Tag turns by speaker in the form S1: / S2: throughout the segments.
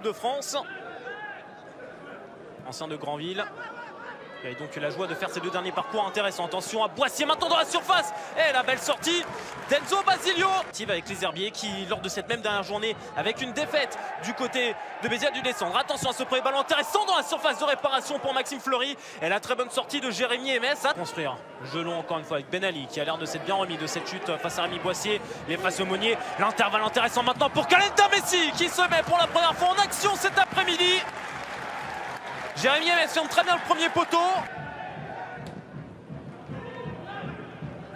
S1: de France. Ancien de Granville. Il a donc la joie de faire ces deux derniers parcours intéressants. Attention à Boissier maintenant dans la surface. Et la belle sortie d'Enzo Basilio. Avec les Herbiers qui, lors de cette même dernière journée, avec une défaite du côté de Béziers, a dû descendre. Attention à ce premier ballon intéressant dans la surface de réparation pour Maxime Fleury. Et la très bonne sortie de Jérémy Aimès à construire. Jeu long encore une fois avec Ben Ali qui a l'air de s'être bien remis de cette chute face à Rémi Boissier. Les faces Aumonier. L'intervalle intéressant maintenant pour Kalenta Messi qui se met pour la première fois en action cet après-midi. Jérémy Aimès ferme très bien le premier poteau.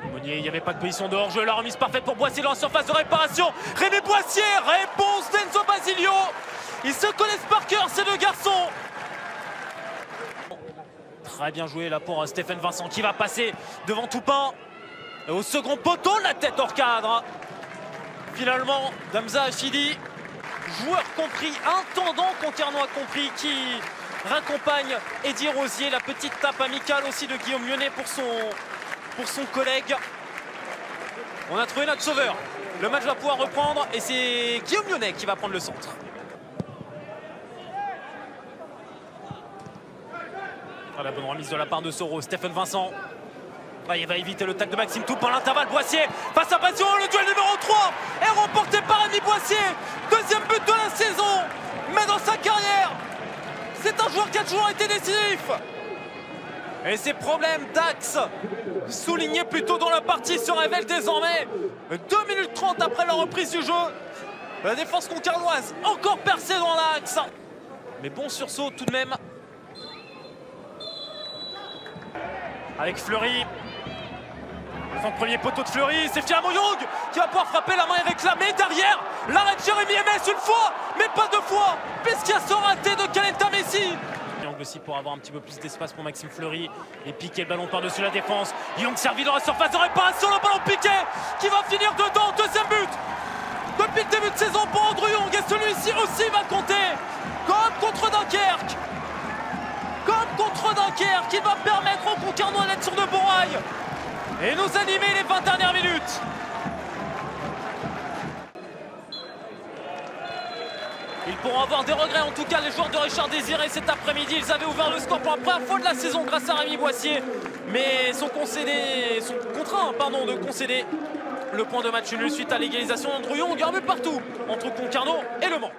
S1: Aumonier, il n'y avait pas de position de hors-jeu. La remise parfaite pour Boissier dans la surface de réparation. Rémi Boissier, réponse d'Enzo Basilio. Ils se connaissent par cœur ces deux garçons. Très bien joué là pour Stéphane Vincent qui va passer devant Toupin. Et au second poteau, la tête hors cadre. Finalement, Damza Achidi, joueur compris, intendant concarnois compris, qui raccompagne Eddie Rosier. La petite tape amicale aussi de Guillaume Lyonnais pour son collègue. On a trouvé notre sauveur. Le match va pouvoir reprendre et c'est Guillaume Lyonnais qui va prendre le centre. Ah, la bonne remise de la part de Soro. Stéphane Vincent. Ah, il va éviter le tacle de Maxime Toupin. L'intervalle, Boissier face à Passion. Le duel numéro 3 est remporté par Rémi Boissier. Deuxième but de la saison. Mais dans sa carrière, c'est un joueur qui a toujours été décisif. Et ses problèmes d'axe, soulignés plus tôt dans la partie, se révèlent désormais. 2 minutes 30 après la reprise du jeu. La défense concarnoise encore percée dans l'axe. Mais bon sursaut tout de même. Avec Fleury. Son premier poteau de Fleury, c'est finalement Young qui va pouvoir frapper, la main est réclamée. Derrière, l'arrêt de Jérémy Aimès une fois, mais pas deux fois, puisqu'il y a ce raté de Kalenta Messi. Young aussi pour avoir un petit peu plus d'espace pour Maxime Fleury et piquer le ballon par-dessus la défense. Young servi dans la surface de réparation, le ballon piqué qui va finir dedans, deuxième but depuis le début de saison pour Andrew Young. Et celui-ci aussi va compter, comme contre Dunkerque. Comme contre Dunkerque, qui va permettre aux Concarnois d'être sur de bons rails et nous animer les 20 dernières minutes. Ils pourront avoir des regrets, en tout cas les joueurs de Richard Désiré cet après-midi. Ils avaient ouvert le score pour la première fois de la saison grâce à Rémi Boissier, mais sont contraints de concéder le point de match nul suite à l'égalisation d'Andrew Young. Un but partout entre Concarneau et Le Mans.